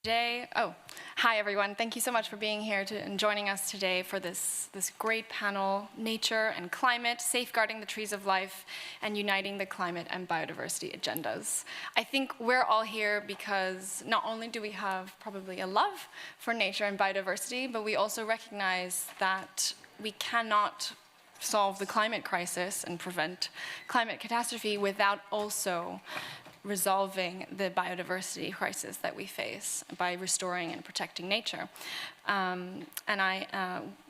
Today, hi everyone. Thank you so much for being here and joining us today for this great panel, Nature and Climate, Safeguarding the Trees of Life and Uniting the Climate and Biodiversity Agendas. I think we're all here because not only do we have probably a love for nature and biodiversity, but we also recognize that we cannot solve the climate crisis and prevent climate catastrophe without also resolving the biodiversity crisis that we face by restoring and protecting nature.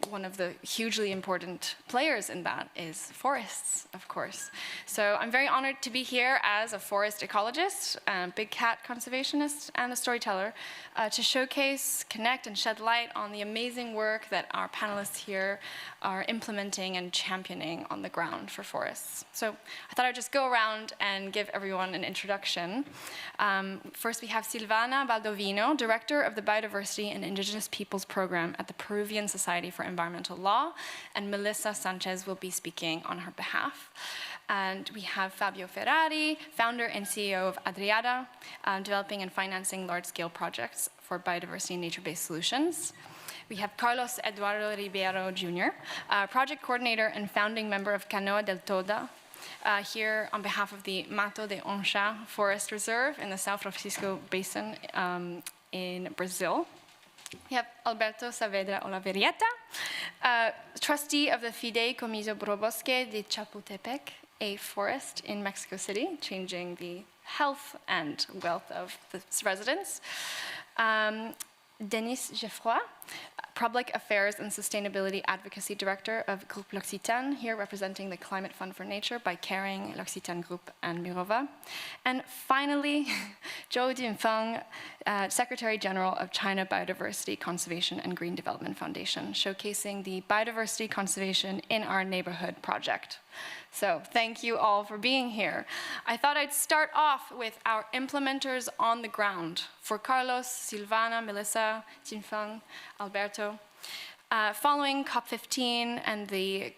One of the hugely important players in that is forests, of course. So I'm very honored to be here as a forest ecologist, big cat conservationist, and a storyteller to showcase, connect, and shed light on the amazing work that our panelists here are implementing and championing on the ground for forests. So I thought I'd just go around and give everyone an introduction. First, we have Silvana Baldovino, Director of the Biodiversity and Indigenous Peoples Program at the Peruvian Society for Environmental Law, and Melissa Sanchez will be speaking on her behalf. And we have Fabio Ferrari, founder and CEO of Adriada, developing and financing large-scale projects for biodiversity and nature-based solutions. We have Carlos Eduardo Ribeiro Jr., project coordinator and founding member of Canoa del Toda, here on behalf of the Mato de Onça Forest Reserve in the São Francisco Basin in Brazil. We have Alberto Saavedra Olaverieta, trustee of the Fideicomiso Bosque de Chapultepec, a forest in Mexico City, changing the health and wealth of the residents. Denis Geoffroy, Public Affairs and Sustainability Advocacy Director of Groupe L'Occitane, here representing the Climate Fund for Nature by carrying L'Occitane Group and Mirova. And finally, Zhou Jinfeng, Secretary General of China Biodiversity Conservation and Green Development Foundation, showcasing the biodiversity conservation in our neighborhood project. So thank you all for being here. I thought I'd start off with our implementers on the ground. For Carlos, Silvana, Melissa, Jinfeng, Alberto. Following COP15 and the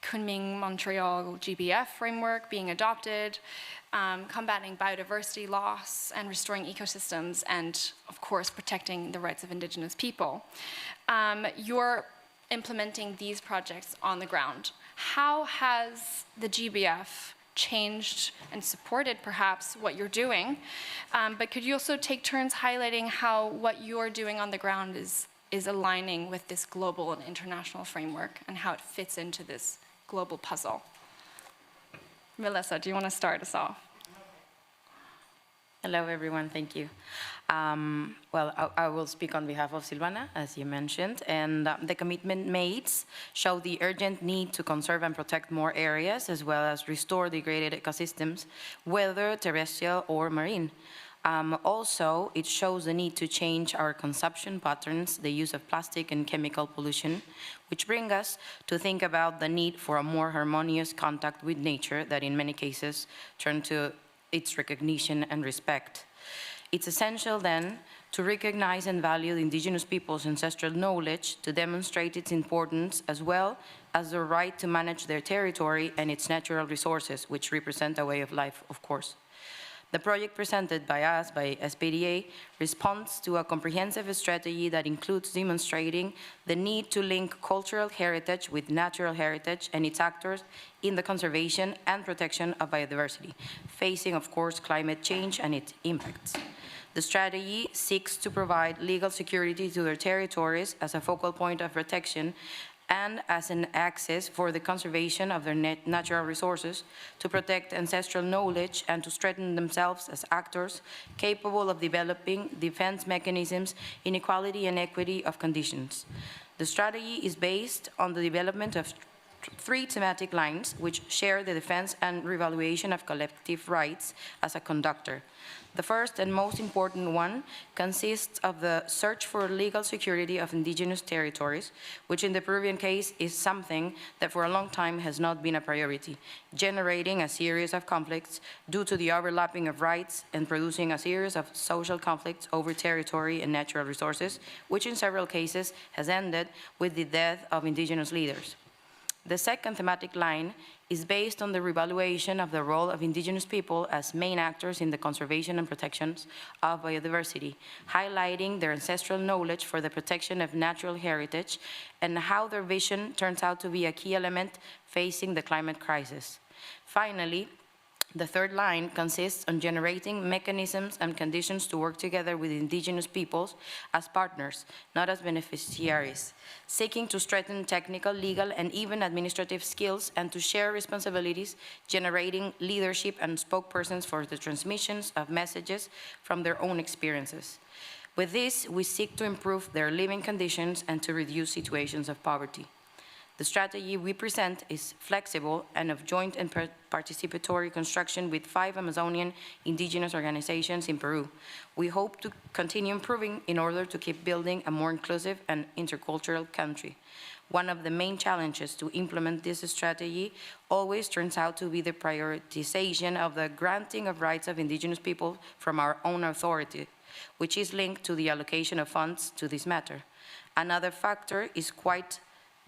Kunming-Montreal GBF framework being adopted, combating biodiversity loss and restoring ecosystems, and of course protecting the rights of indigenous people, you're implementing these projects on the ground. How has the GBF changed and supported perhaps what you're doing? But could you also take turns highlighting how what you're doing on the ground is aligning with this global and international framework and how it fits into this global puzzle? Melissa, do you want to start us off? Hello, everyone. Thank you. I will speak on behalf of Silvana, as you mentioned, and the commitment made show the urgent need to conserve and protect more areas, as well as restore degraded ecosystems, whether terrestrial or marine. Also, it shows the need to change our consumption patterns, the use of plastic and chemical pollution, which bring us to think about the need for a more harmonious contact with nature that in many cases turn to its recognition and respect. It's essential then to recognize and value the indigenous people's ancestral knowledge, to demonstrate its importance, as well as the right to manage their territory and its natural resources, which represent a way of life, of course. The project presented by us, by SPDA, responds to a comprehensive strategy that includes demonstrating the need to link cultural heritage with natural heritage and its actors in the conservation and protection of biodiversity, facing, of course, climate change and its impacts. The strategy seeks to provide legal security to their territories as a focal point of protection and as an access for the conservation of their natural resources, to protect ancestral knowledge and to strengthen themselves as actors capable of developing defense mechanisms in equality and equity of conditions. The strategy is based on the development of three thematic lines which share the defense and revaluation of collective rights as a conductor. The first and most important one consists of the search for legal security of indigenous territories, which in the Peruvian case is something that for a long time has not been a priority, generating a series of conflicts due to the overlapping of rights and producing a series of social conflicts over territory and natural resources, which in several cases has ended with the death of indigenous leaders. The second thematic line is based on the revaluation of the role of indigenous people as main actors in the conservation and protection of biodiversity, highlighting their ancestral knowledge for the protection of natural heritage and how their vision turns out to be a key element facing the climate crisis. Finally, the third line consists on generating mechanisms and conditions to work together with indigenous peoples as partners, not as beneficiaries, seeking to strengthen technical, legal, and even administrative skills and to share responsibilities, generating leadership and spokespersons for the transmissions of messages from their own experiences. With this, we seek to improve their living conditions and to reduce situations of poverty. The strategy we present is flexible and of joint and participatory construction with 5 Amazonian indigenous organizations in Peru. We hope to continue improving in order to keep building a more inclusive and intercultural country. One of the main challenges to implement this strategy always turns out to be the prioritization of the granting of rights of indigenous people from our own authority, which is linked to the allocation of funds to this matter. Another factor is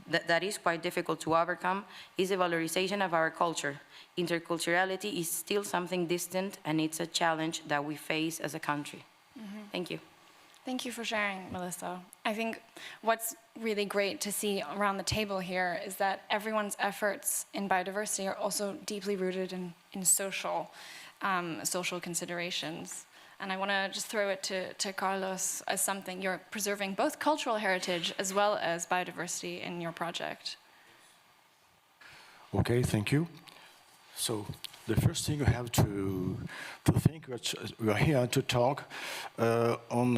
that is quite difficult to overcome is the valorization of our culture. Interculturality is still something distant, and it's a challenge that we face as a country. Thank you. Thank you for sharing, Melissa. I think what's really great to see around the table here is that everyone's efforts in biodiversity are also deeply rooted in social considerations. And I want to just throw it to Carlos as something. You're preserving both cultural heritage as well as biodiversity in your project. Okay, thank you. So the first thing you have to think, we are here to talk on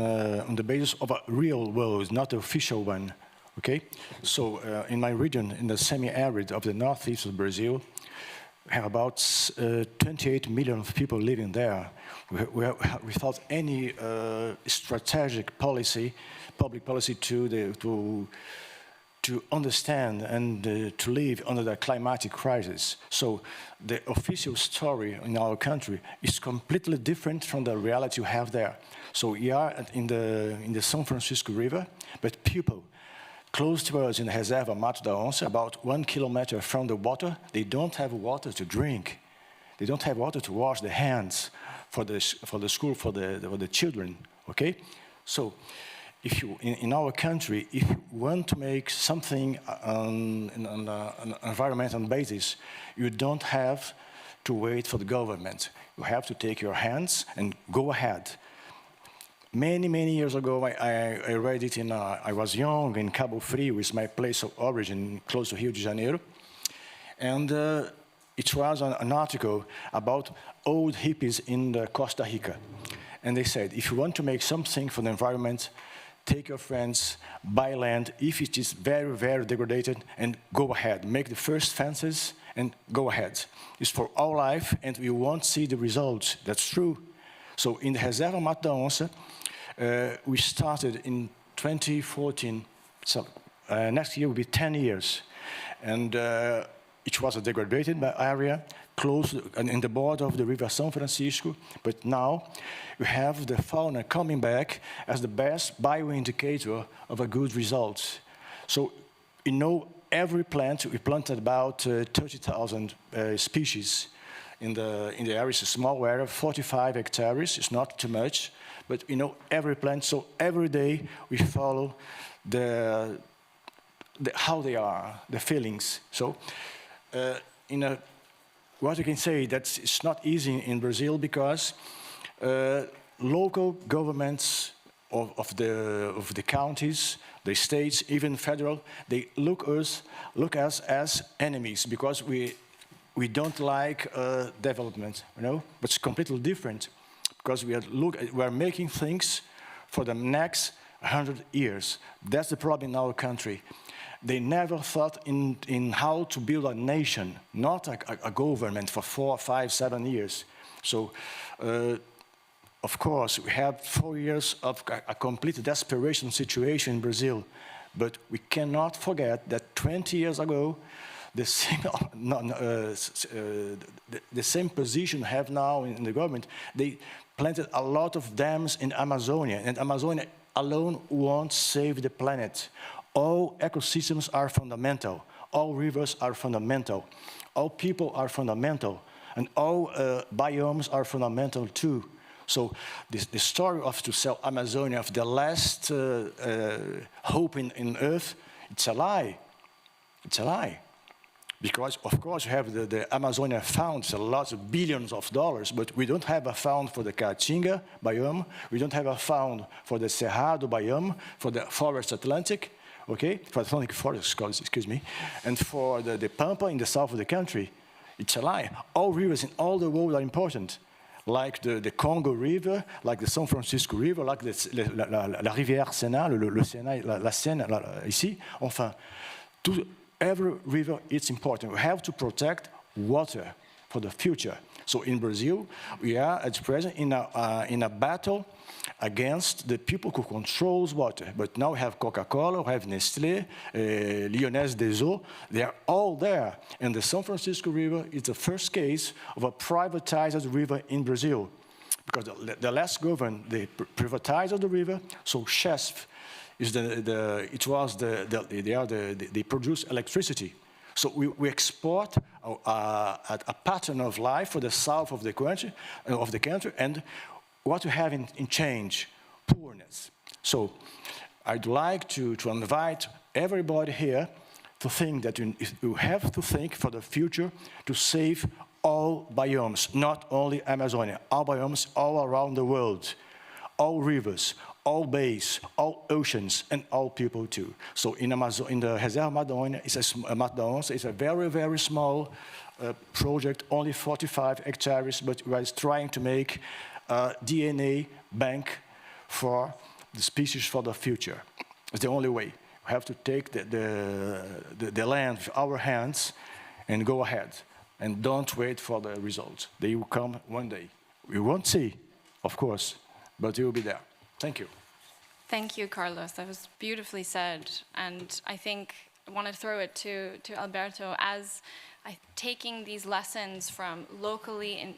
the basis of a real world, not the official one. Okay? So in my region, in the semi-arid of the northeast of Brazil, we have about 28 million people living there without any strategic policy, public policy to understand and to live under the climatic crisis. So the official story in our country is completely different from the reality you have there. So we are in the São Francisco River, but people close to us in the Reserva Mato da Onça, about 1 kilometer from the water, they don't have water to drink. They don't have water to wash their hands for the school, for the children, okay? So if you, in our country, if you want to make something on an environmental basis, you don't have to wait for the government. You have to take your hands and go ahead. Many years ago, I read it I was young in Cabo Frio, which is my place of origin, close to Rio de Janeiro. And it was an article about old hippies in Costa Rica. And they said, if you want to make something for the environment, take your friends, buy land, if it is very degraded, and go ahead. Make the first fences and go ahead. It's for our life, and we won't see the results. That's true. So in the Reserva Mato da Onça, we started in 2014, so next year will be 10 years. And it was a degraded area, close in the border of the river São Francisco, but now we have the fauna coming back as the best bioindicator of a good result. So, you know, every plant, we planted about 30,000 species in the area. It's a small area, 45 hectares, it's not too much. But you know, every plant, so every day we follow how they are, the feelings. So what you can say, that it's not easy in Brazil because local governments of the counties, the states, even federal, they look us as enemies because we don't like development, you know, but it's completely different. Because we are making things for the next 100 years. That's the problem in our country. They never thought in how to build a nation, not a government for 4, 5, 7 years. So, of course, we have 4 years of a complete desperation situation in Brazil, but we cannot forget that 20 years ago, the same position have now in the government. They planted a lot of dams in Amazonia, and Amazonia alone won't save the planet. All ecosystems are fundamental. all rivers are fundamental. All people are fundamental. And all biomes are fundamental too. So the story of to sell Amazonia, of the last hope in Earth, it's a lie. It's a lie. Because, of course, you have the Amazonia found, a lot of billions of dollars, but we don't have a fund for the Caatinga biome, we don't have a fund for the Cerrado biome, for the Forest Atlantic, okay, for the Atlantic Forest, excuse me, and for the Pampa in the south of the country. It's a lie. All rivers in all the world are important, like the Congo River, like the San Francisco River, like la rivière Sena, le Sena, la Seine, ici. Enfin, every river is important. We have to protect water for the future. So in Brazil, we are at present in a battle against the people who controls water. But now we have Coca-Cola, we have Nestlé, Lyonnaise des Eaux. They are all there. And the San Francisco River is the first case of a privatized river in Brazil. Because the last government, they privatized the river, so Chesf is they produce electricity. So we export a pattern of life for the south of the country, and what we have in change, poorness. So I'd like to invite everybody here to think that you have to think for the future to save all biomes, not only Amazonia, all biomes all around the world, all rivers, all bays, all oceans, and all people too. So in the Reserva Amazônia, it's a very, very small project, only 45 hectares, but we are trying to make a DNA bank for the species for the future. It's the only way. We have to take the land with our hands and go ahead. And don't wait for the results. They will come one day. We won't see, of course, but they will be there. Thank you. Thank you, Carlos. That was beautifully said. And I think I want to throw it to Alberto as taking these lessons from locally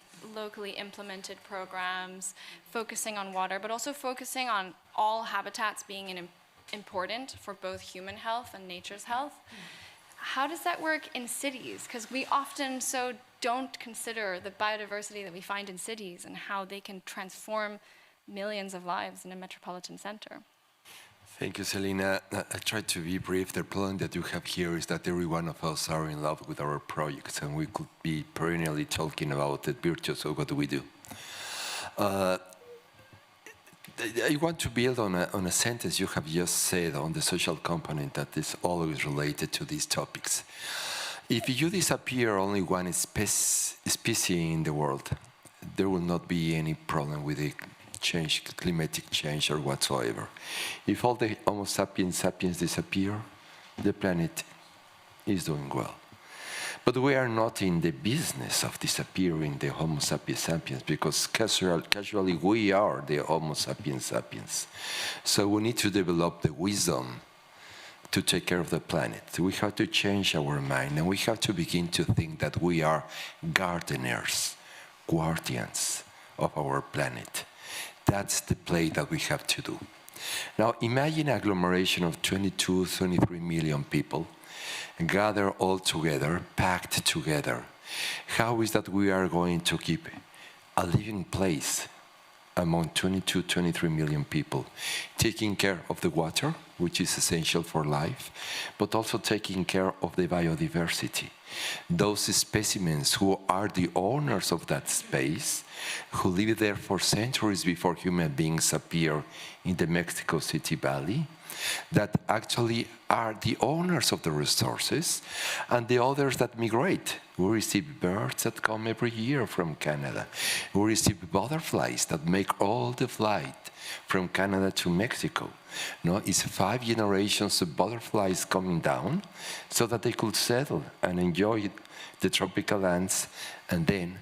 implemented programs, focusing on water, but also focusing on all habitats being important for both human health and nature's health. How does that work in cities? Because we often don't consider the biodiversity that we find in cities and how they can transform millions of lives in a metropolitan center. Thank you, Selena. I try to be brief. The problem that you have here is that every one of us are in love with our projects, and we could be perennially talking about the virtues of what we do. I want to build on a sentence you have just said on the social component that is always related to these topics. If you disappear only one species in the world, there will not be any problem with the climatic change or whatsoever. If all the Homo sapiens disappear, the planet is doing well. But we are not in the business of disappearing the Homo sapiens because casually we are the Homo sapiens. So we need to develop the wisdom to take care of the planet. We have to change our mind, and we have to begin to think that we are gardeners, guardians of our planet. That's the play that we have to do. Now imagine an agglomeration of 22, 23 million people gather all together, packed together. How is that we are going to keep a living place among 22, 23 million people, taking care of the water, which is essential for life, but also taking care of the biodiversity. Those specimens who are the owners of that space, who lived there for centuries before human beings appear in the Mexico City Valley, that actually are the owners of the resources, and the others that migrate. We receive birds that come every year from Canada. We receive butterflies that make all the flight from Canada to Mexico. No, it's 5 generations of butterflies coming down so that they could settle and enjoy the tropical lands, and then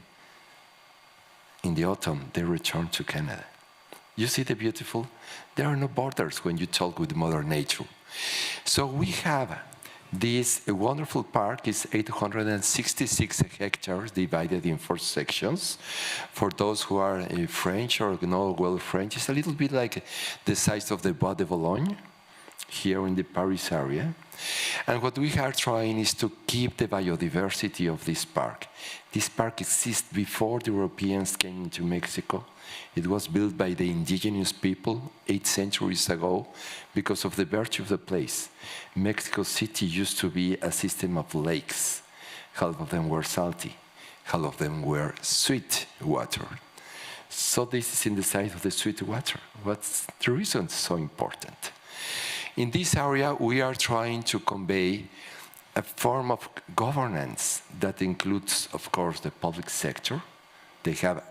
in the autumn they return to Canada. You see the beautiful? There are no borders when you talk with Mother Nature. So we have this wonderful park. Is 866 hectares divided in 4 sections. For those who are French or know well French, it's a little bit like the size of the Bois de Boulogne, here in the Paris area. And what we are trying is to keep the biodiversity of this park. This park exists before the Europeans came into Mexico. It was built by the indigenous people 8 centuries ago because of the virtue of the place. Mexico City used to be a system of lakes. Half of them were salty, half of them were sweet water. So this is in the side of the sweet water. What's the reason it's so important? In this area, we are trying to convey a form of governance that includes, of course, the public sector. They have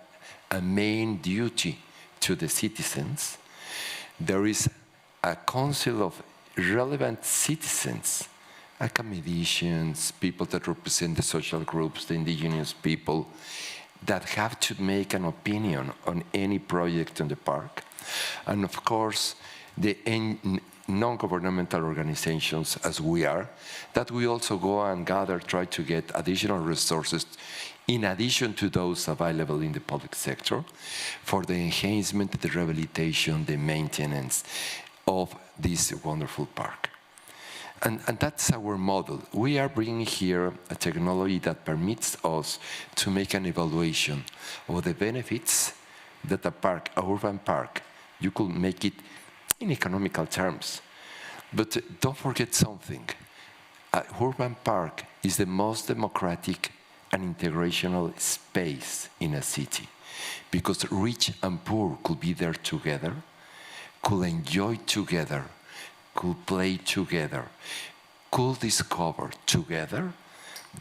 a main duty to the citizens. There is a council of relevant citizens, academicians, people that represent the social groups, the indigenous people, that have to make an opinion on any project in the park. And of course, the non-governmental organizations, as we are, that we also go and gather, try to get additional resources in addition to those available in the public sector for the enhancement, the rehabilitation, the maintenance of this wonderful park. And that's our model. We are bringing here a technology that permits us to make an evaluation of the benefits that a park, a urban park, you could make it in economical terms. But don't forget something. An urban park is the most democratic and integrational space in a city because rich and poor could be there together, could enjoy together, could play together, could discover together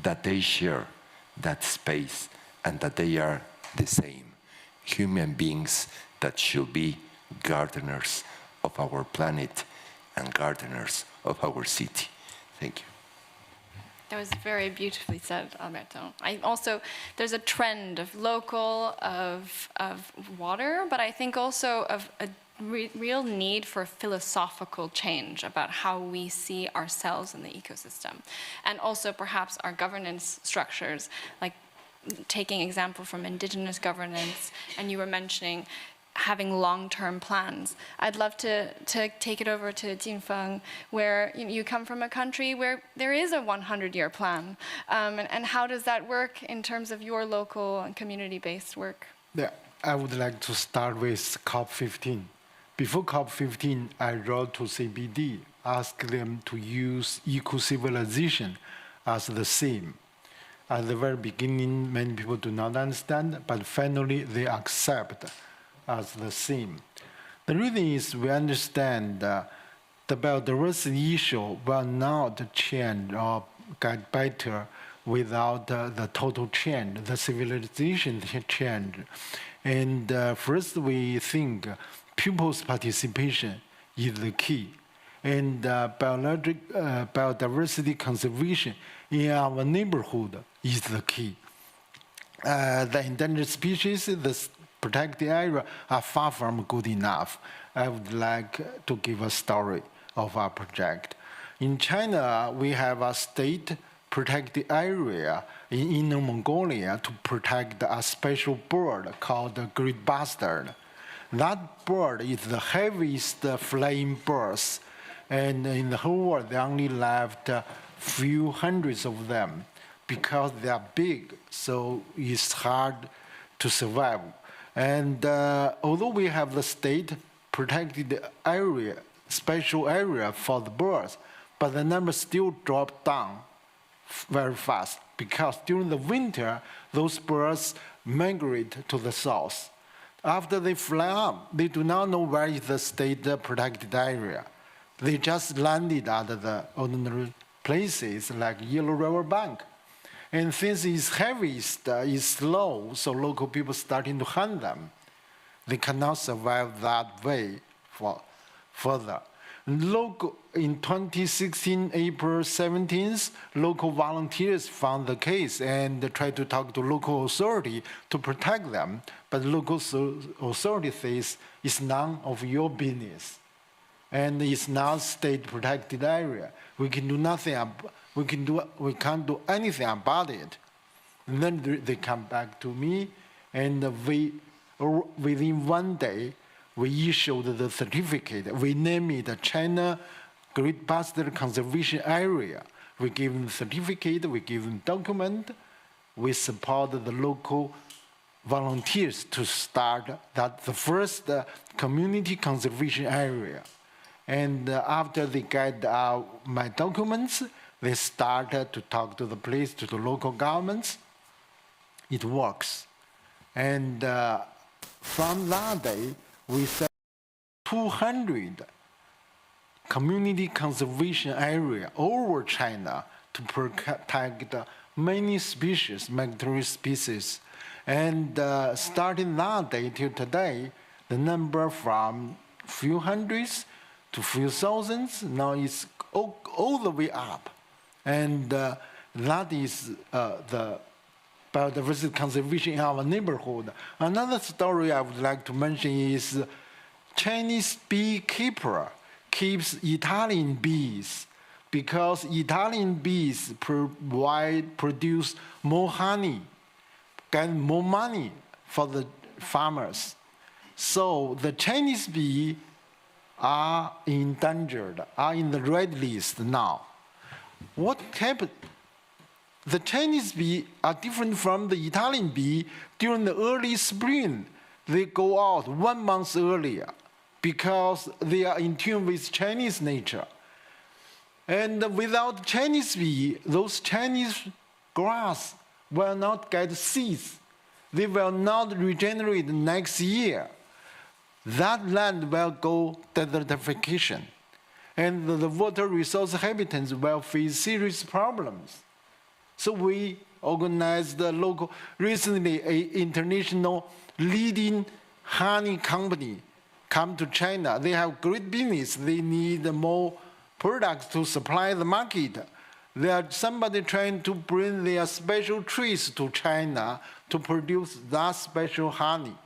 that they share that space and that they are the same human beings that should be gardeners of our planet and gardeners of our city. Thank you. That was very beautifully said, Alberto. There's a trend of local, of water, but I think also of a real need for philosophical change about how we see ourselves in the ecosystem. And also perhaps our governance structures, like taking example from Indigenous governance, and you were mentioning having long-term plans. I'd love to take it over to Jinfeng, where you come from a country where there is a 100-year plan. And how does that work in terms of your local and community-based work? Yeah, I would like to start with COP15. Before COP15, I wrote to CBD, asked them to use eco-civilization as the theme. At the very beginning, many people do not understand, but finally they accept as the theme. The reason is we understand the biodiversity issue will not change or get better without the total change, the civilization change. And first we think people's participation is the key. And biodiversity conservation in our neighborhood is the key. The endangered species, the protected area are far from good enough. I would like to give a story of our project. In China, we have a state protected area in Inner Mongolia to protect a special bird called the great bustard. That bird is the heaviest flying bird, and in the whole world, they only left a few hundreds of them because they are big, so it's hard to survive. And although we have the state protected area, special area for the birds, but the number still drop down very fast because during the winter, those birds migrate to the south. After they fly up, they do not know where is the state protected area. They just landed at the ordinary places like Yellow River Bank. And since it's heaviest, it's slow, so local people starting to hunt them. They cannot survive that way further. In 2016, April 17th, local volunteers found the case and tried to talk to local authority to protect them. But local authority says it's none of your business. And it's not state protected area. We can do nothing. We can't do anything about it. And then they come back to me, and within one day, we issued the certificate. We named it China Great Bastard Conservation Area. We give them certificate, we give them document, we support the local volunteers to start the first community conservation area. And after they get my documents, they started to talk to the police, to the local governments. It works. And from that day, we set 200 community conservation area over China to protect many species, migratory species. And starting that day till today, the number from few hundreds to few thousands, now it's all the way up. And that is the biodiversity conservation in our neighborhood. Another story I would like to mention is Chinese beekeeper keeps Italian bees because Italian bees produce more honey, get more money for the farmers. So the Chinese bee are endangered, are in the red list now. What happened? The Chinese bee are different from the Italian bee. During the early spring, they go out 1 month earlier because they are in tune with Chinese nature. And without Chinese bee, those Chinese grass will not get seeds. They will not regenerate next year. That land will go desertification. And the water resource habitats will face serious problems. So we organized the local, recently an international leading honey company come to China. They have great business. They need more products to supply the market. There's somebody trying to bring their special trees to China to produce that special honey.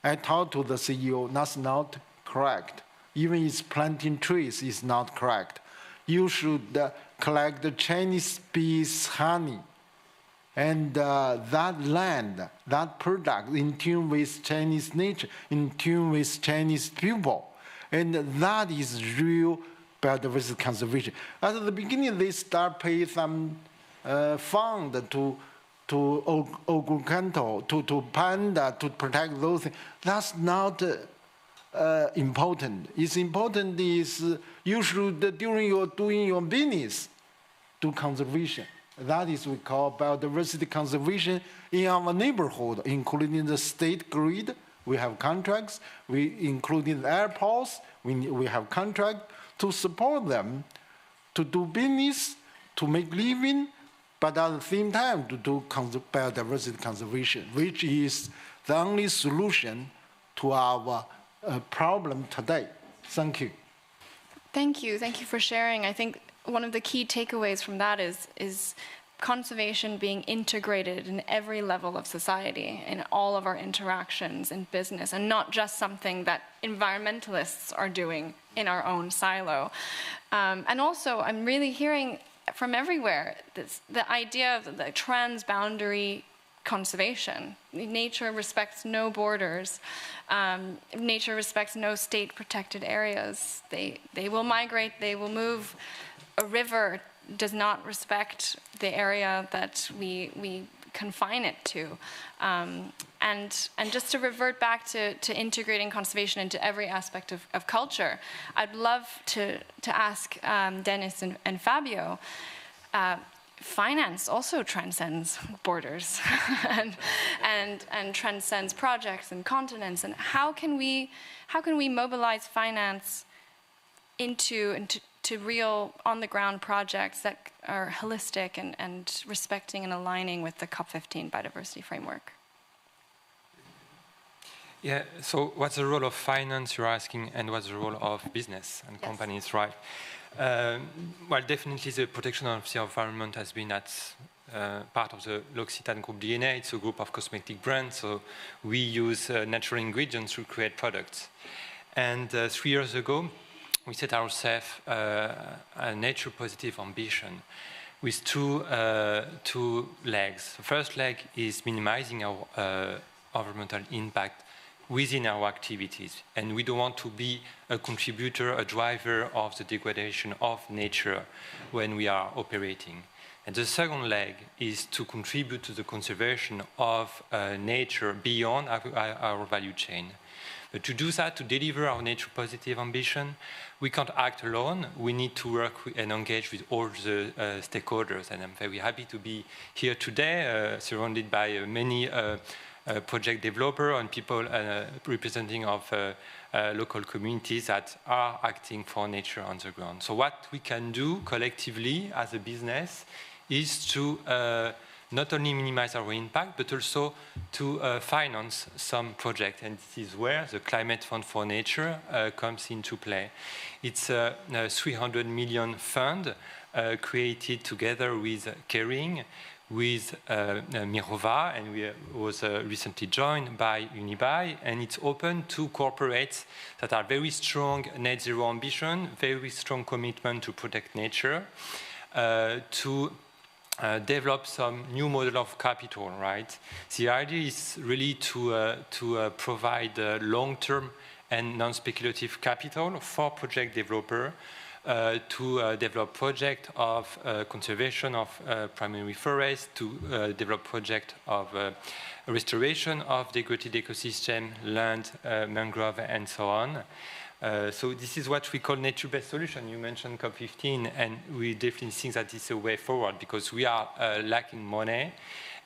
I talked to the CEO, that's not correct. Even it's planting trees is not correct. You should collect the Chinese bees honey. And that land, that product, in tune with Chinese nature, in tune with Chinese people. And that is real biodiversity conservation. At the beginning, they start paying some fund to Ogucanto, to Panda, to protect those things. That's not important. It's important is you should, during your doing your business, do conservation. That is we call biodiversity conservation in our neighborhood, including the state grid. We have contracts. Including the airports, we have contracts to support them to do business, to make living, but at the same time to do biodiversity conservation, which is the only solution to our problem today. Thank you. Thank you. Thank you for sharing. I think one of the key takeaways from that is conservation being integrated in every level of society, in all of our interactions in business, and not just something that environmentalists are doing in our own silo. And also, I'm really hearing from everywhere the idea of the transboundary conservation. Nature respects no borders. Nature respects no state-protected areas. They will migrate, they will move. A river does not respect the area that we confine it to. And just to revert back to integrating conservation into every aspect of culture, I'd love to ask Dennis and Fabio, finance also transcends borders and transcends projects and continents. And how can we mobilize finance into real on-the-ground projects that are holistic and respecting and aligning with the COP15 biodiversity framework? Yeah, so what's the role of finance, you're asking, and what's the role of business and companies, right? Well, definitely the protection of the environment has been at part of the L'Occitane Group DNA. It's a group of cosmetic brands, so we use natural ingredients to create products. And 3 years ago, we set ourselves a nature-positive ambition with two legs. The first leg is minimizing our environmental impact within our activities. And we don't want to be a contributor, a driver of the degradation of nature when we are operating. And the second leg is to contribute to the conservation of nature beyond our value chain. But to do that, to deliver our nature positive ambition, we can't act alone. We need to work and engage with all the stakeholders. And I'm very happy to be here today, surrounded by many project developers and people representing of local communities that are acting for nature on the ground. So what we can do collectively as a business is to not only minimize our impact, but also to finance some projects. And this is where the Climate Fund for Nature comes into play. It's a 300 million fund created together with Caring, with Mirova, and we was recently joined by Unibail, and it's open to corporates that are very strong net zero ambition, very strong commitment to protect nature, to develop some new model of capital, right? The idea is really to provide long-term and non-speculative capital for project developer to develop project of conservation of primary forest, to develop project of restoration of degraded ecosystem, land, mangrove, and so on. So this is what we call nature-based solution. You mentioned COP15, and we definitely think that it's a way forward because we are lacking money,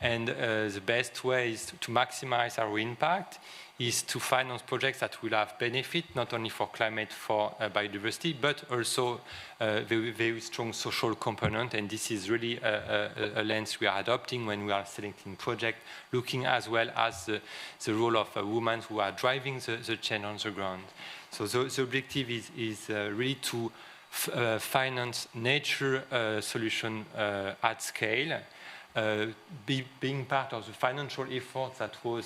and the best way is to maximize our impact is to finance projects that will have benefit not only for climate, for biodiversity, but also very, very strong social component. And this is really a lens we are adopting when we are selecting projects, looking as well as the role of women who are driving the change on the ground. So the objective is really to finance nature solution at scale, being part of the financial effort that was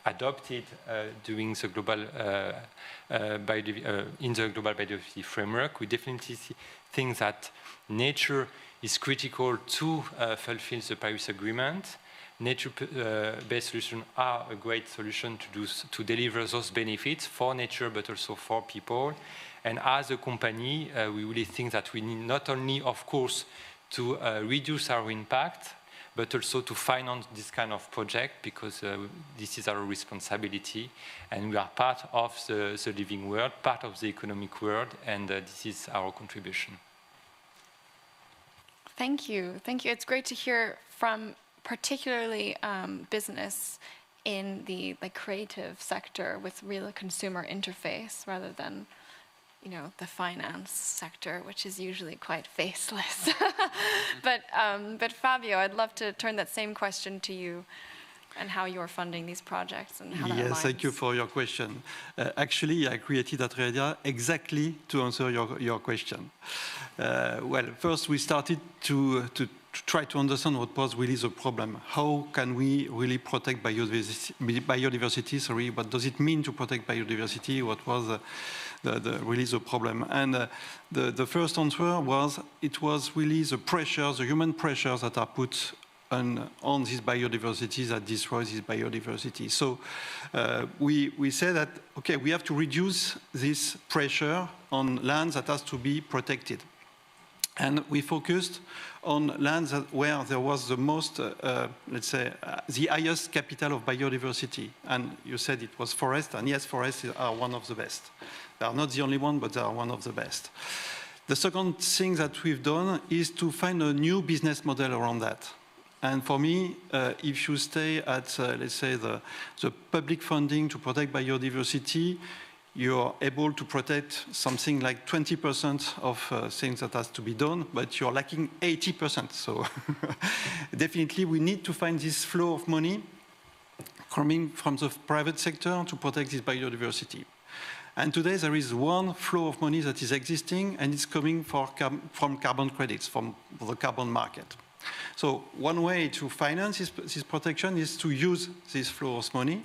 adopted during the global in the global biodiversity framework. We definitely think that nature is critical to fulfill the Paris Agreement. Nature-based solutions are a great solution to deliver those benefits for nature, but also for people. And as a company, we really think that we need not only, of course, to reduce our impact, but also to finance this kind of project because this is our responsibility, and we are part of the living world, part of the economic world, and this is our contribution. Thank you. Thank you. It's great to hear from particularly business in the creative sector with real consumer interface rather than the finance sector, which is usually quite faceless. But Fabio, I'd love to turn that same question to you and how you're funding these projects and how that aligns. Yes, thank you for your question. Actually, I created Atredia exactly to answer your question. Well, first we started to try to understand what was really the problem. How can we really protect biodiversity? Sorry, what does it mean to protect biodiversity? What was really the problem? And the first answer was it was really the pressures, the human pressures that are put on this biodiversity that destroys this biodiversity. So we say that, okay, we have to reduce this pressure on lands that has to be protected. And we focused on lands where there was the most, let's say, the highest capital of biodiversity. And you said it was forest, and yes, forests are one of the best. They are not the only one, but they are one of the best. The second thing that we've done is to find a new business model around that. And for me, if you stay at, let's say, the public funding to protect biodiversity, you're able to protect something like 20% of things that has to be done, but you're lacking 80%. So definitely we need to find this flow of money coming from the private sector to protect this biodiversity. And today there is one flow of money that is existing, and it's coming from carbon credits, from the carbon market. So one way to finance this protection is to use this flow of money,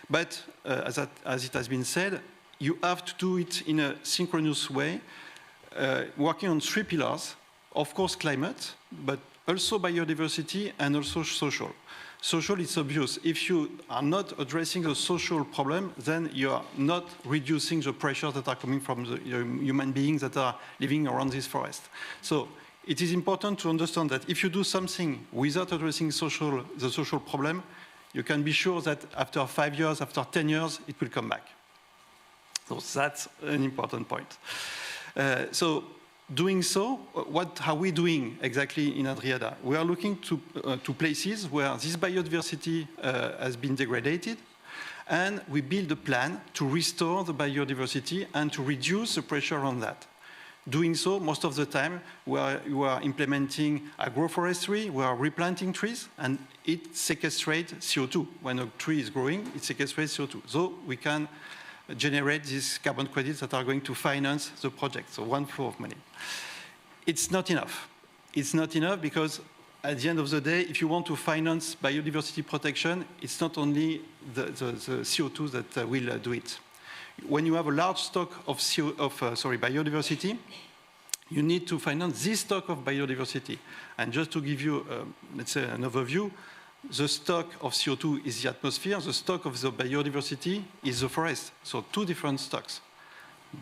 but as it has been said, you have to do it in a synchronous way, working on three pillars. Of course, climate, but also biodiversity and also social. Social is obvious. If you are not addressing the social problem, then you are not reducing the pressures that are coming from the human beings that are living around this forest. So it is important to understand that if you do something without addressing the social problem, you can be sure that after 5 years, after 10 years, it will come back. So that's an important point. Doing so, what are we doing exactly in Adriada? We are looking to places where this biodiversity has been degraded, and we build a plan to restore the biodiversity and to reduce the pressure on that. Doing so, most of the time, we are implementing agroforestry, we are replanting trees, and it sequestrates CO2. When a tree is growing, it sequestrates CO2. So we can generate these carbon credits that are going to finance the project, so one flow of money. It's not enough. It's not enough because at the end of the day, if you want to finance biodiversity protection, it's not only the CO2 that will do it. When you have a large stock of biodiversity, you need to finance this stock of biodiversity. And just to give you, let's say, an overview, the stock of CO2 is the atmosphere, the stock of the biodiversity is the forest. So 2 different stocks.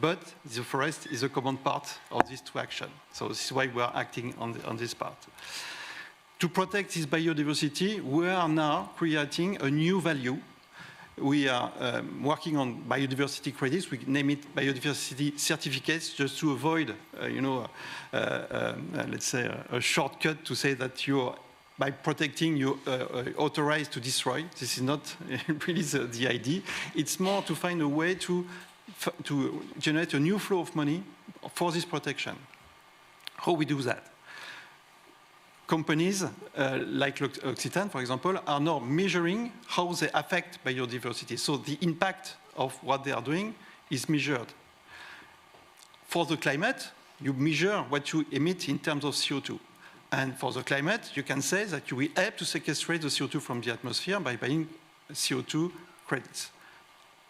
But the forest is a common part of these 2 actions. So this is why we are acting on this part. To protect this biodiversity, we are now creating a new value. We are working on biodiversity credits. We name it biodiversity certificates just to avoid, let's say, a shortcut to say that by protecting, you authorized to destroy. This is not really the idea. It's more to find a way to generate a new flow of money for this protection. How we do that? Companies like L'Occitane, for example, are now measuring how they affect biodiversity. So the impact of what they are doing is measured. For the climate, you measure what you emit in terms of CO2. And for the climate, you can say that you will help to sequestrate the CO2 from the atmosphere by buying CO2 credits.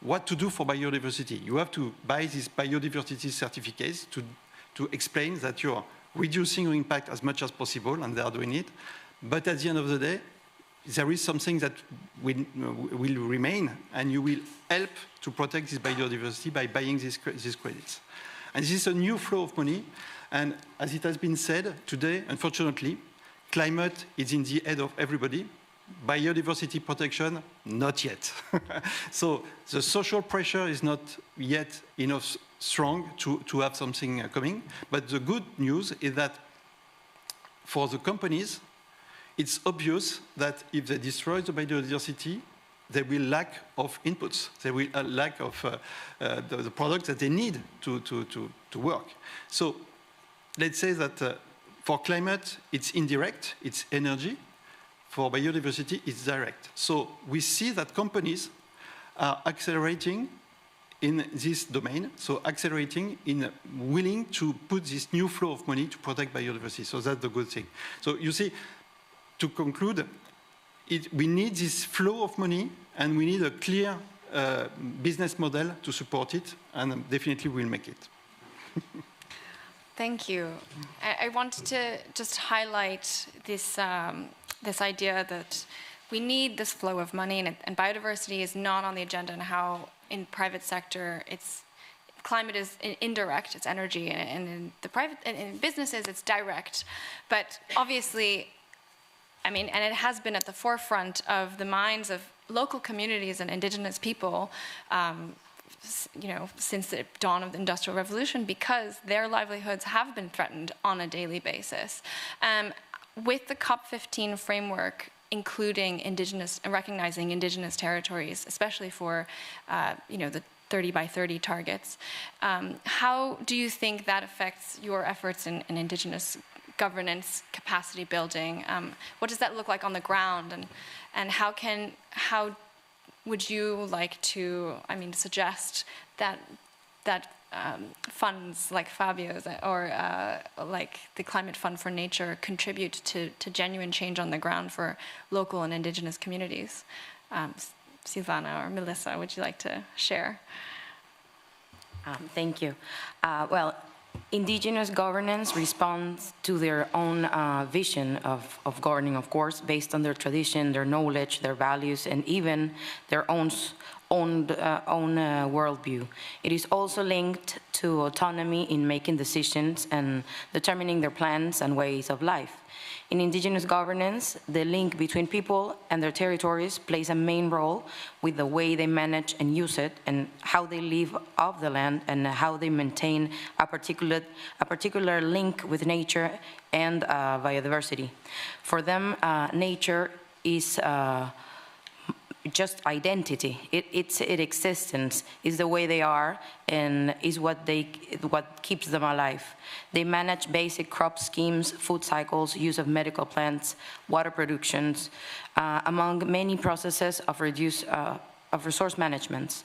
What to do for biodiversity? You have to buy these biodiversity certificates to explain that you're reducing your impact as much as possible, and they are doing it. But at the end of the day, there is something that will remain, and you will help to protect this biodiversity by buying these credits. And this is a new flow of money. And as it has been said today, unfortunately, climate is in the head of everybody. Biodiversity protection, not yet. So the social pressure is not yet enough strong to have something coming. But the good news is that for the companies, it's obvious that if they destroy the biodiversity, they will lack of inputs. They will lack of the products that they need to work. So let's say that for climate, it's indirect, it's energy. For biodiversity, it's direct. So we see that companies are accelerating in this domain, so accelerating in willing to put this new flow of money to protect biodiversity. So that's the good thing. So you see, to conclude, we need this flow of money, and we need a clear business model to support it, and definitely we'll make it. Thank you. I wanted to just highlight this this idea that we need this flow of money, and biodiversity is not on the agenda, and how in private sector climate is indirect, it's energy, and in the private and in businesses it's direct. But obviously, I mean, and it has been at the forefront of the minds of local communities and indigenous people, since the dawn of the Industrial Revolution, because their livelihoods have been threatened on a daily basis. With the COP15 framework, including recognizing indigenous territories, especially for, the 30 by 30 targets, how do you think that affects your efforts in indigenous governance, capacity building? What does that look like on the ground, and how would you like to, suggest that funds like Fabio's or like the Climate Fund for Nature contribute to genuine change on the ground for local and indigenous communities? Silvana or Melissa, would you like to share? Thank you. Well, Indigenous governance responds to their own vision of governing, of course, based on their tradition, their knowledge, their values, and even their own worldview. It is also linked to autonomy in making decisions and determining their plans and ways of life. In indigenous governance, the link between people and their territories plays a main role with the way they manage and use it, and how they live off the land, and how they maintain a particular link with nature and biodiversity. For them, nature is just identity. Its existence is the way they are, and is what keeps them alive. They manage basic crop schemes, food cycles, use of medical plants, water productions, among many processes of resource management.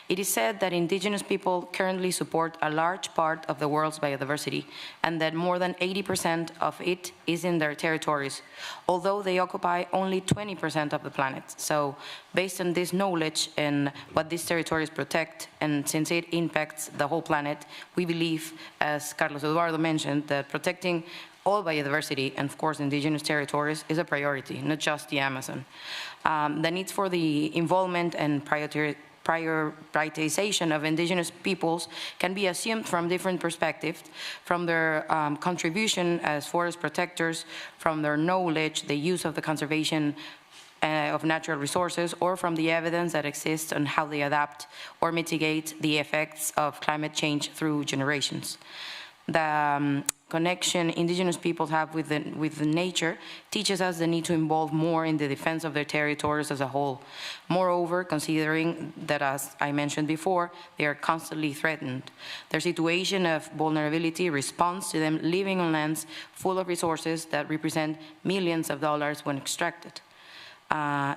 It is said that indigenous people currently support a large part of the world's biodiversity, and that more than 80% of it is in their territories, although they occupy only 20% of the planet. So, based on this knowledge and what these territories protect, and since it impacts the whole planet, we believe, as Carlos Eduardo mentioned, that protecting all biodiversity, and of course indigenous territories, is a priority, not just the Amazon. The need for the involvement and prioritization of indigenous peoples can be assumed from different perspectives, from their contribution as forest protectors, from their knowledge, the use of the conservation of natural resources, or from the evidence that exists on how they adapt or mitigate the effects of climate change through generations. The connection indigenous peoples have with the nature teaches us the need to involve more in the defense of their territories as a whole. Moreover, considering that, as I mentioned before, they are constantly threatened. Their situation of vulnerability responds to them living on lands full of resources that represent millions of dollars when extracted.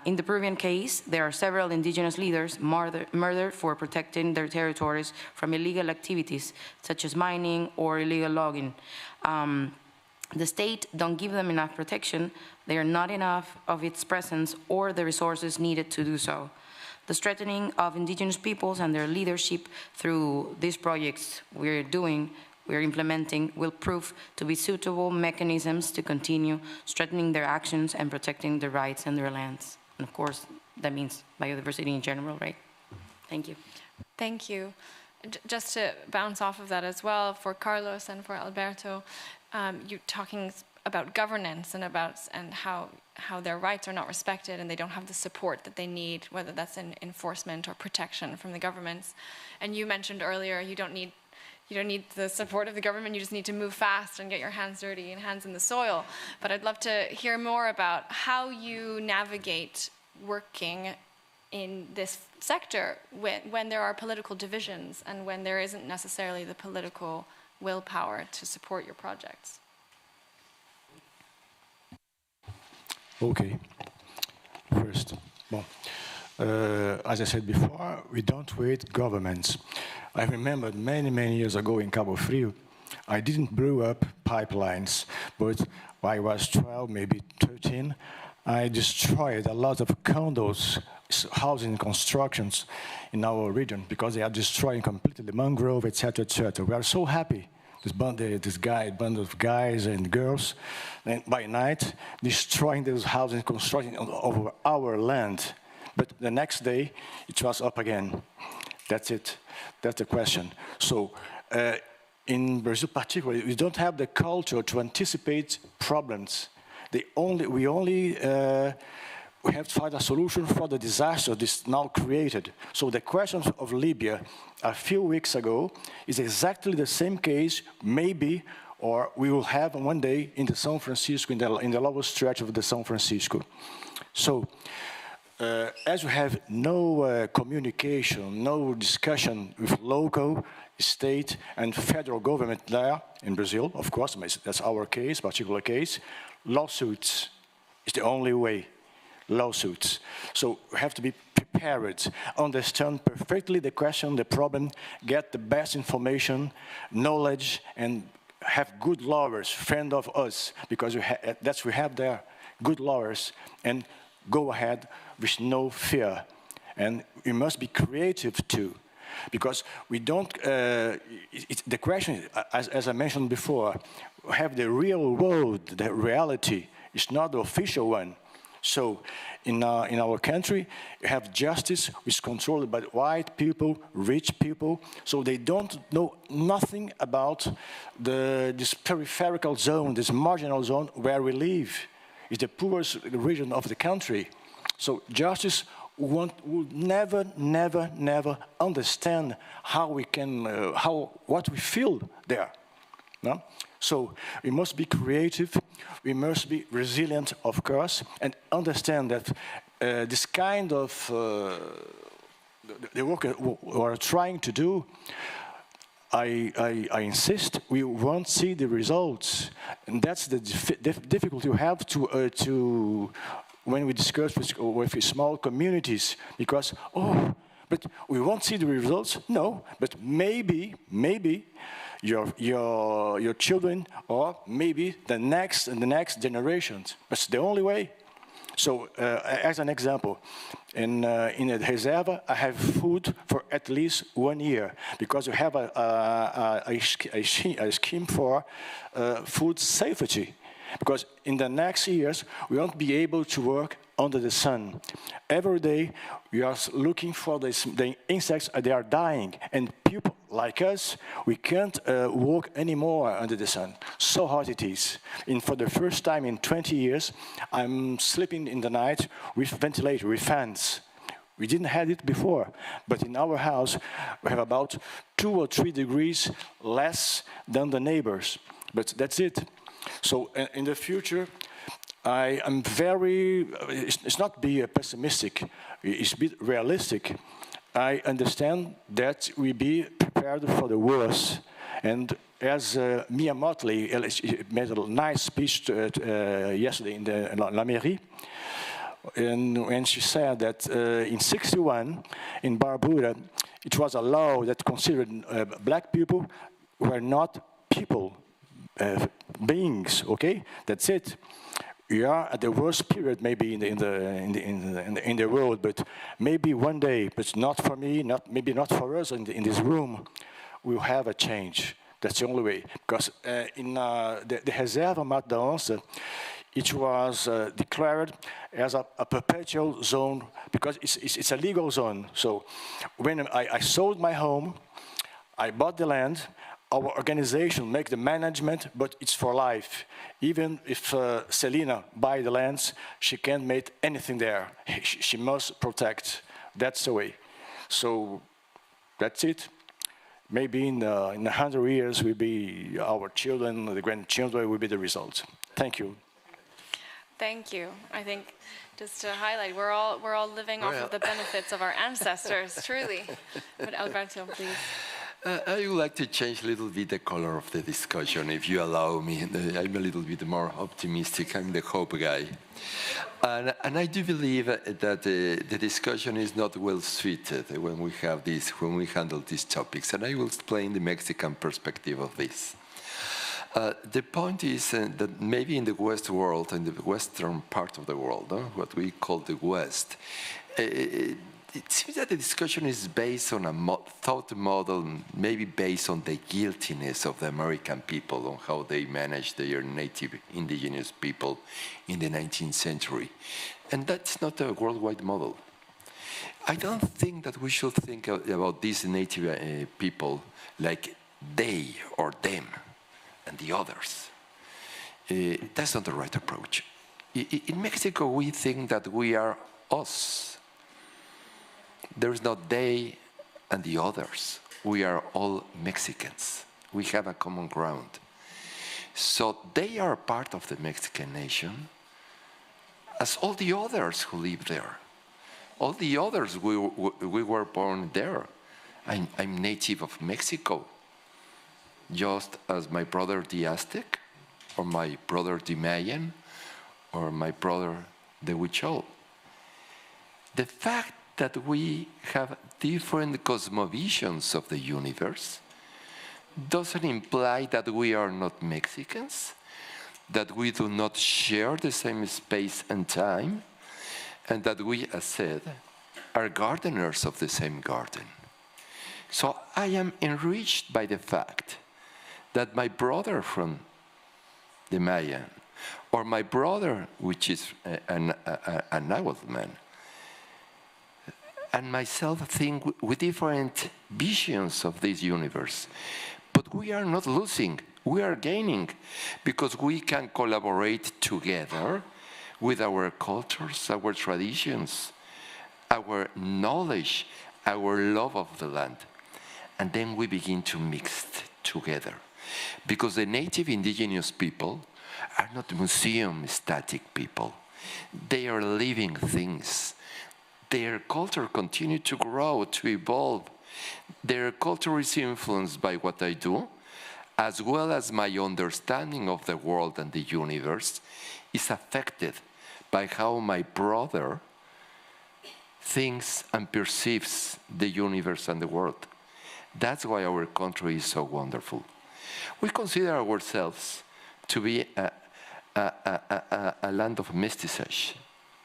In the Peruvian case, there are several indigenous leaders murdered for protecting their territories from illegal activities, such as mining or illegal logging. The state don't give them enough protection. They are not enough of its presence or the resources needed to do so. The strengthening of indigenous peoples and their leadership through these projects we're implementing will prove to be suitable mechanisms to continue strengthening their actions and protecting their rights and their lands. And of course, that means biodiversity in general, right? Thank you. Thank you. Just to bounce off of that as well, for Carlos and for Alberto, you're talking about governance and how their rights are not respected and they don't have the support that they need, whether that's in enforcement or protection from the governments. And you mentioned earlier you don't need the support of the government, you just need to move fast and get your hands dirty and hands in the soil. But I'd love to hear more about how you navigate working in this sector when there are political divisions and when there isn't necessarily the political willpower to support your projects. Okay. First, as I said before, we don't wait governments. I remember many years ago in Cabo Frio, I didn't blow up pipelines, but when I was 12, maybe 13, I destroyed a lot of condos, housing constructions in our region because they are destroying completely the mangrove, etc., etc. We are so happy. This band of guys and girls, and by night, destroying those housing construction over our land. But the next day, it was up again. That's it. That's the question. So, in Brazil particularly, we don't have the culture to anticipate problems. We have to find a solution for the disaster this now created. So the question of Libya a few weeks ago is exactly the same case, maybe, or we will have one day in the San Francisco, in the lower stretch of the San Francisco. So, as we have no communication, no discussion with local, state, and federal government there in Brazil, of course, that's our case, particular case, lawsuits is the only way, lawsuits. So we have to be prepared, understand perfectly the question, the problem, get the best information, knowledge, and have good lawyers, friend of us, because we have there, good lawyers, and go ahead with no fear. And we must be creative too. because we don't, the question, as I mentioned before, have the real world, the reality, is not the official one. So in our country, you have justice, which is controlled by white people, rich people, so they don't know nothing about this peripheral zone, this marginal zone where we live. It's the poorest region of the country. So justice would never, never, never understand how we can, what we feel there. No? So we must be creative, we must be resilient, of course, and understand that this kind of the work we are trying to do, I insist, we won't see the results, and that's the difficulty we have to when we discuss with small communities, because but we won't see the results. No, but maybe your children, or maybe the next generations. That's the only way. So, as an example, in the reserve, I have food for at least 1 year, because we have a scheme for food safety. Because in the next years, we won't be able to work under the sun. Every day, we are looking for the insects, they are dying. And people like us, we can't walk anymore under the sun. So hot it is. And for the first time in 20 years, I'm sleeping in the night with ventilator, with fans. We didn't have it before, but in our house, we have about 2 or 3 degrees less than the neighbors. But that's it. So in the future, I am very, it's not be pessimistic, it's be realistic. I understand that we be prepared for the worst. And as Mia Motley made a nice speech yesterday in La Mairie, and when she said that in '61, in Barbuda, it was a law that considered black people were not people, beings. Okay, that's it. We are at the worst period, maybe in the world, but maybe one day, but not for me, maybe not for us in this room, we'll have a change. That's the only way. Because in the Reserva Mata da Onça, it was declared as a perpetual zone, because it's a legal zone. So when I sold my home, I bought the land. Our organization makes the management, but it's for life. Even if Selena buys the lands, she can't make anything there. She must protect. That's the way. So that's it. Maybe in 100 years, will be our children, the grandchildren will be the result. Thank you. Thank you. I think just to highlight, we're all living off of the benefits of our ancestors, truly. But Alberto, please. I would like to change a little bit the color of the discussion, if you allow me. I'm a little bit more optimistic. I'm the hope guy. And I do believe that the discussion is not well suited when we have this, when we handle these topics. And I will explain the Mexican perspective of this. The point is that maybe in the West world, in the Western part of the world, what we call the West, it seems that the discussion is based on a thought model, maybe based on the guiltiness of the American people, on how they managed their native indigenous people in the 19th century. And that's not a worldwide model. I don't think that we should think about these native people like they or them and the others. That's not the right approach. In Mexico, we think that we are us. There is not they and the others. We are all Mexicans. We have a common ground. So they are part of the Mexican nation, as all the others who live there. All the others, we were born there. I'm native of Mexico, just as my brother the Aztec, or my brother the Mayan, or my brother the Huichol. The fact that we have different cosmovisions of the universe doesn't imply that we are not Mexicans, that we do not share the same space and time, and that we, as said, are gardeners of the same garden. So I am enriched by the fact that my brother from the Mayan, or my brother, which is a Nahuatl man, and myself think with different visions of this universe. But we are not losing, we are gaining, because we can collaborate together with our cultures, our traditions, our knowledge, our love of the land. And then we begin to mix together. Because the native indigenous people are not museum static people. They are living things. Their culture continues to grow, to evolve. Their culture is influenced by what I do, as well as my understanding of the world and the universe is affected by how my brother thinks and perceives the universe and the world. That's why our country is so wonderful. We consider ourselves to be a land of mestiçage.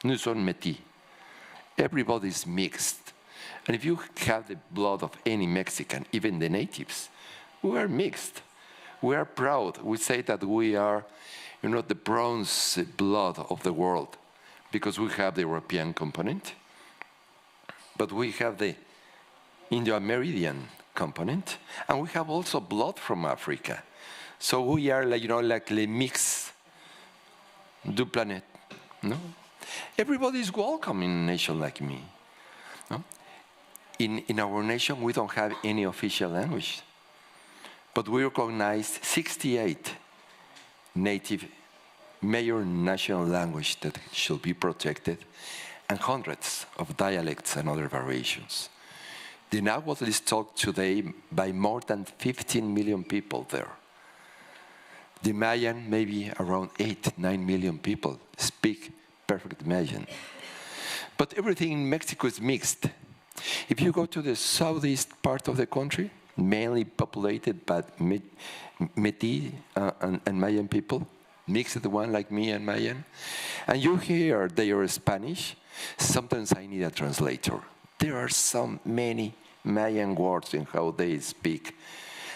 Nous sommes métis. Everybody is mixed. And if you have the blood of any Mexican, even the natives, we are mixed. We are proud. We say that we are, the bronze blood of the world, because we have the European component, but we have the Indo-American component, and we have also blood from Africa. So we are like the mix du planète. No? Everybody is welcome in a nation like me. No? In our nation, we don't have any official language, but we recognize 68 native major national language that should be protected, and hundreds of dialects and other variations. The Nahuatl is talked today by more than 15 million people there. The Mayan, maybe around 8, 9 million people speak perfect Mayan. But everything in Mexico is mixed. If you go to the southeast part of the country, mainly populated by Métis and Mayan people, mixed one like me and Mayan, and you hear they are Spanish, sometimes I need a translator. There are so many Mayan words in how they speak,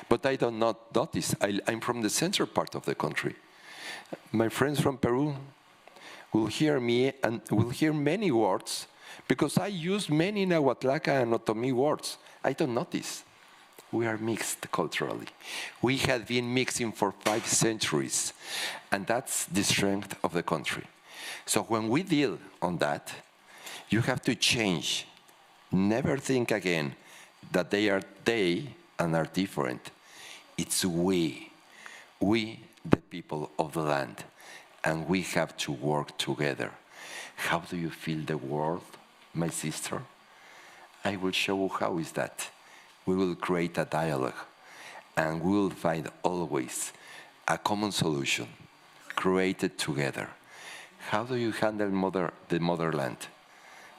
but I do not notice. I'm from the central part of the country. My friends from Peru will hear me and will hear many words because I use many Nahuatlaca and Otomi words. I don't notice. We are mixed culturally. We have been mixing for 5 centuries, and that's the strength of the country. So when we deal on that, you have to change. Never think again that they and are different. It's we, the people of the land, and we have to work together. How do you feel the world, my sister? I will show you how is that. We will create a dialogue, and we will find always a common solution created together. How do you handle the motherland?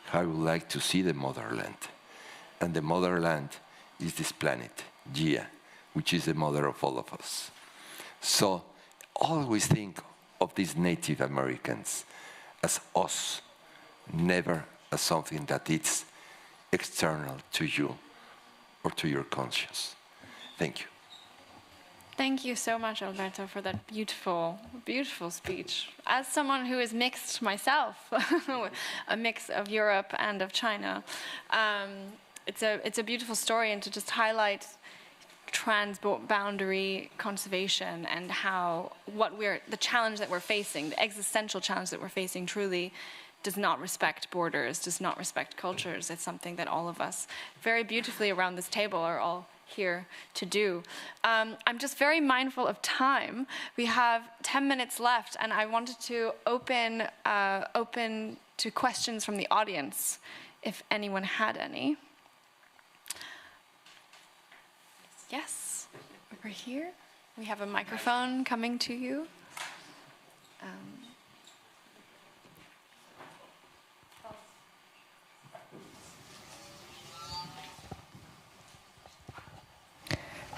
How would like to see the motherland? And the motherland is this planet, Gaia, which is the mother of all of us. So always think of these Native Americans as us, never as something that is external to you or to your conscience. Thank you. Thank you so much, Alberto, for that beautiful, beautiful speech. As someone who is mixed myself, a mix of Europe and of China, it's a beautiful story, and to just highlight transboundary conservation and how the challenge that we're facing, the existential challenge that we're facing, truly does not respect borders, does not respect cultures. It's something that all of us very beautifully around this table are all here to do. I'm just very mindful of time. We have 10 minutes left, and I wanted to open to questions from the audience, if anyone had any. Yes, over here. We have a microphone coming to you.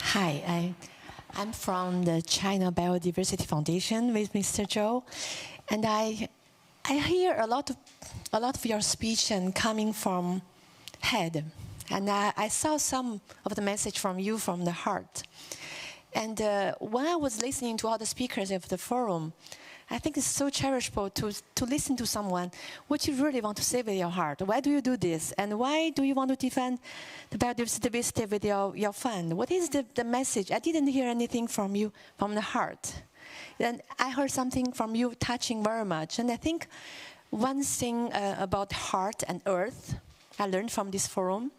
Hi, I'm from the China Biodiversity Foundation with Mr. Zhou, and I hear a lot of your speech and coming from head, And I saw some of the message from you from the heart. And when I was listening to all the speakers of the forum, I think it's so cherishable to listen to someone what you really want to say with your heart. Why do you do this? And why do you want to defend the biodiversity with your fund? What is the message? I didn't hear anything from you from the heart. Then I heard something from you touching very much. And I think one thing about heart and earth I learned from this forum,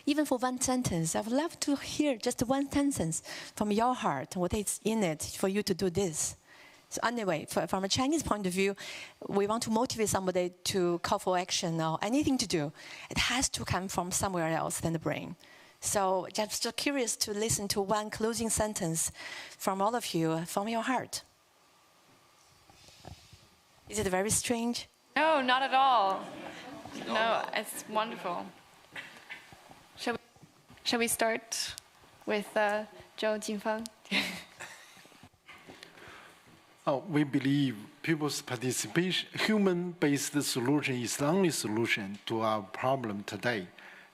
even for one sentence, I would love to hear just one sentence from your heart, what is in it for you to do this. So anyway, from a Chinese point of view, we want to motivate somebody to call for action or anything to do. It has to come from somewhere else than the brain. So just curious to listen to one closing sentence from all of you, from your heart. Is it very strange? No, not at all. No, it's wonderful. Shall we start with Zhou Jinfeng? We believe people's participation, human-based solution is the only solution to our problem today.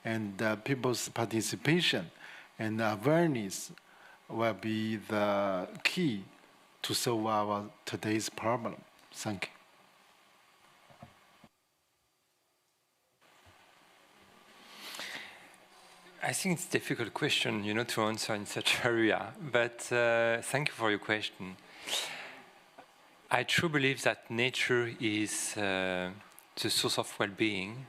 And people's participation and awareness will be the key to solve our today's problem. Thank you. I think it's a difficult question, to answer in such area. But thank you for your question. I truly believe that nature is the source of well-being.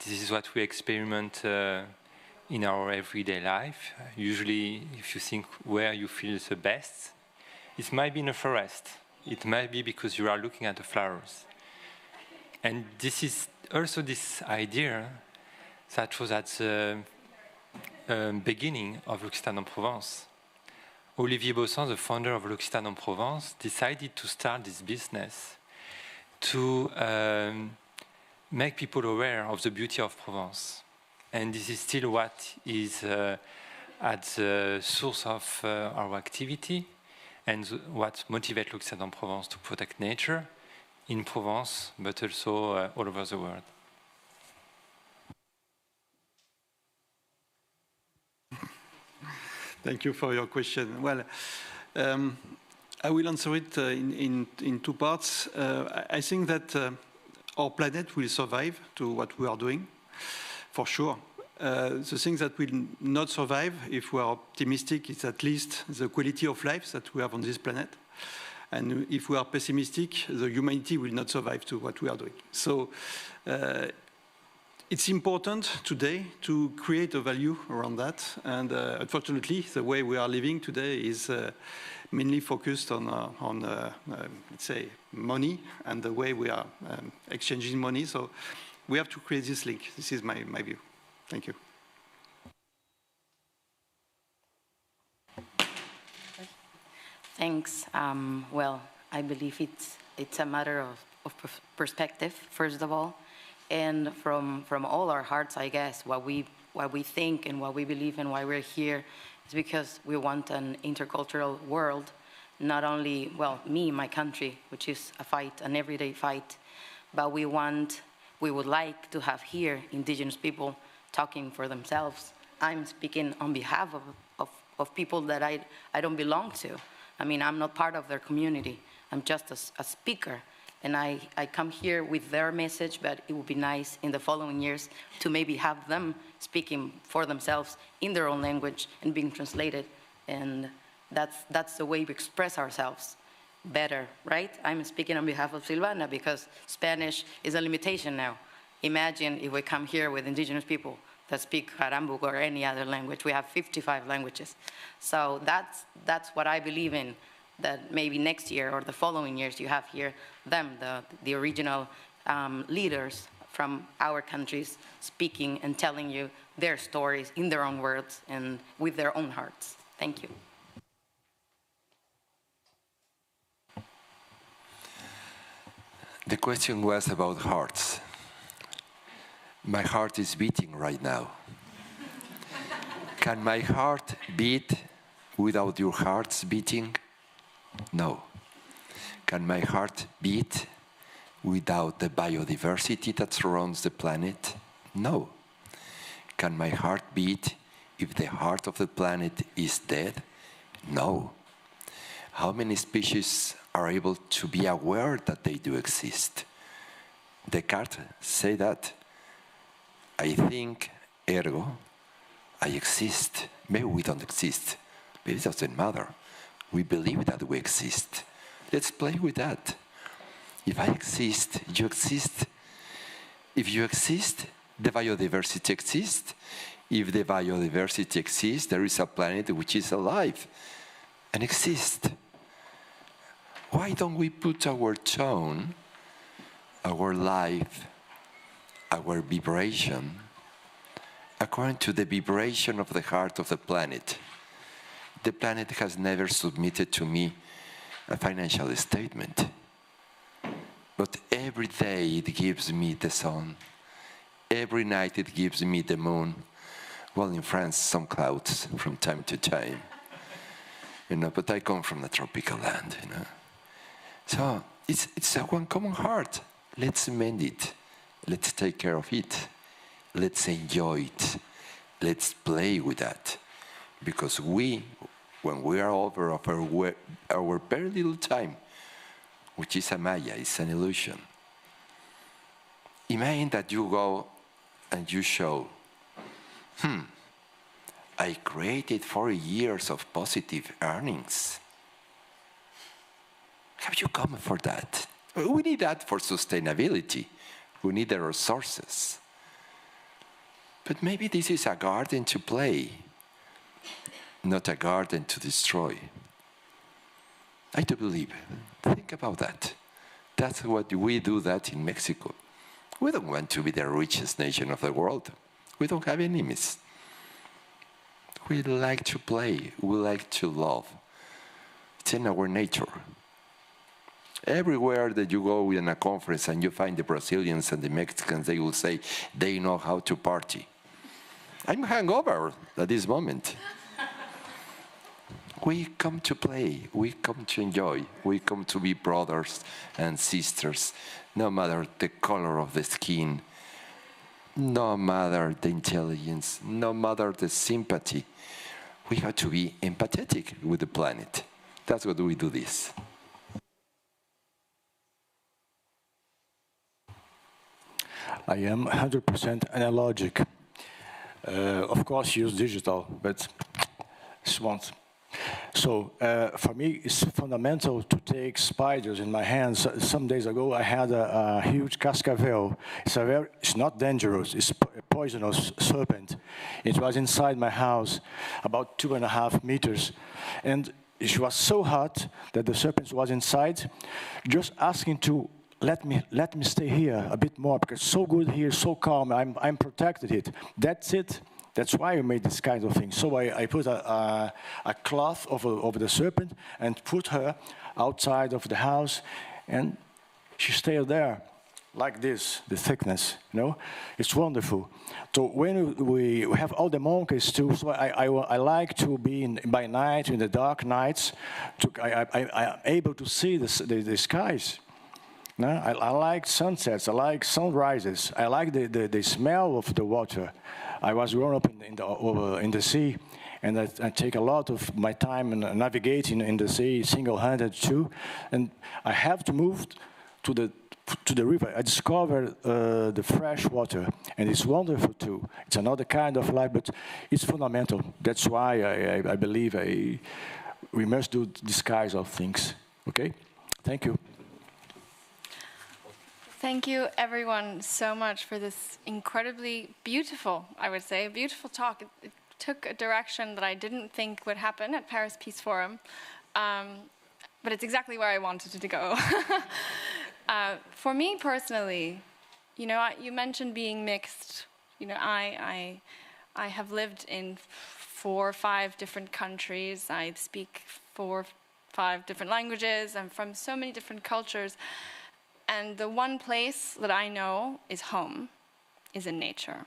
This is what we experiment in our everyday life. Usually, if you think where you feel the best, it might be in a forest. It might be because you are looking at the flowers. And this is also this idea that was at the beginning of L'Occitane en Provence. Olivier Bossan, the founder of L'Occitane en Provence, decided to start this business to make people aware of the beauty of Provence. And this is still what is at the source of our activity and what motivates L'Occitane en Provence to protect nature in Provence, but also all over the world. Thank you for your question. Well, I will answer it in two parts. I think that our planet will survive to what we are doing, for sure. The thing that will not survive, if we are optimistic, is at least the quality of life that we have on this planet. And if we are pessimistic, the humanity will not survive to what we are doing. So it's important today to create a value around that. And unfortunately, the way we are living today is mainly focused on let's say, money and the way we are exchanging money. So we have to create this link. This is my view. Thank you. Thanks. Well, I believe it's a matter of perspective, first of all, and from all our hearts, I guess, what we think and what we believe and why we're here is because we want an intercultural world, not only, well, me, my country, which is a fight, an everyday fight, but we would like to have here indigenous people talking for themselves. I'm speaking on behalf of people that I don't belong to. I mean, I'm not part of their community. I'm just a speaker. And I come here with their message, but it would be nice in the following years to maybe have them speaking for themselves in their own language and being translated. And that's the way we express ourselves better, right? I'm speaking on behalf of Silvana because Spanish is a limitation now. Imagine if we come here with indigenous people that speak Harambuk or any other language. We have 55 languages. So that's what I believe in, that maybe next year or the following years you have here them, the original leaders from our countries speaking and telling you their stories in their own words and with their own hearts. Thank you. The question was about hearts. My heart is beating right now. Can my heart beat without your hearts beating? No. Can my heart beat without the biodiversity that surrounds the planet? No. Can my heart beat if the heart of the planet is dead? No. How many species are able to be aware that they do exist? Descartes said that. I think, ergo, I exist. Maybe we don't exist. Maybe it doesn't matter. We believe that we exist. Let's play with that. If I exist, you exist. If you exist, the biodiversity exists. If the biodiversity exists, there is a planet which is alive and exists. Why don't we put our tone, our life, our vibration, according to the vibration of the heart of the planet? The planet has never submitted to me a financial statement. But every day it gives me the sun. Every night it gives me the moon. Well, in France, some clouds from time to time. But I come from a tropical land, So it's a one common heart. Let's mend it. Let's take care of it. Let's enjoy it. Let's play with that. Because when we are over of our very little time, which is a maya, it's an illusion. Imagine that you go and you show, I created 4 years of positive earnings. Have you come for that? We need that for sustainability. We need the resources. But maybe this is a garden to play, not a garden to destroy. I do believe. Think about that. That's what we do that in Mexico. We don't want to be the richest nation of the world. We don't have enemies. We like to play. We like to love. It's in our nature. Everywhere that you go in a conference and you find the Brazilians and the Mexicans, they will say they know how to party. I'm hungover at this moment. We come to play, we come to enjoy, we come to be brothers and sisters, no matter the color of the skin, no matter the intelligence, no matter the sympathy. We have to be empathetic with the planet. That's what we do this. I am 100% analogic. Of course, use digital, but it's once. So for me, it's fundamental to take spiders in my hands. Some days ago, I had a huge cascavel. It's not dangerous. It's a poisonous serpent. It was inside my house, about 2.5 meters, and it was so hot that the serpent was inside, just asking to let me stay here a bit more because it's so good here, so calm. I'm protected it. That's it. That's why I made this kind of thing. So I put a cloth over the serpent and put her outside of the house, and she stayed there, like this, the thickness, It's wonderful. So when we have all the monkeys too, so I like to be by night, in the dark nights, I'm able to see the skies. No? I like sunsets, I like sunrises, I like the smell of the water. I was grown up in the sea, and I take a lot of my time navigating in the sea, single-handed too. And I have to move to the river. I discovered the fresh water, and it's wonderful too. It's another kind of life, but it's fundamental. That's why I believe we must do this kind of things. Okay? Thank you. Thank you, everyone, so much for this incredibly beautiful, I would say, beautiful talk. It took a direction that I didn't think would happen at Paris Peace Forum, but it's exactly where I wanted it to go. For me personally, you mentioned being mixed. I have lived in 4 or 5 different countries. I speak 4 or 5 different languages. I'm from so many different cultures. And the one place that I know is home, is in nature,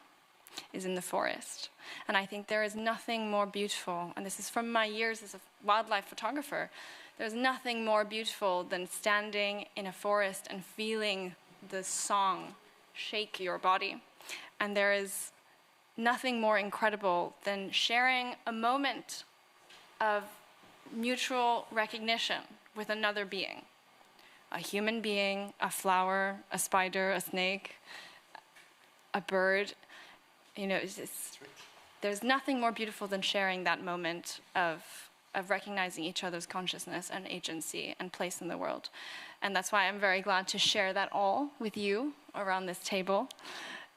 is in the forest. And I think there is nothing more beautiful, and this is from my years as a wildlife photographer, there's nothing more beautiful than standing in a forest and feeling the song shake your body. And there is nothing more incredible than sharing a moment of mutual recognition with another being. A human being, a flower, a spider, a snake, a bird. You know, there's nothing more beautiful than sharing that moment of recognizing each other's consciousness and agency and place in the world. And that's why I'm very glad to share that all with you around this table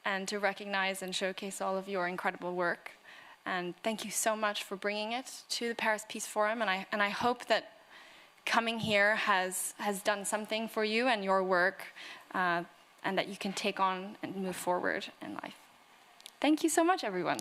and to recognize and showcase all of your incredible work. And thank you so much for bringing it to the Paris Peace Forum. And I hope that coming here has done something for you and your work, and that you can take on and move forward in life. Thank you so much, everyone.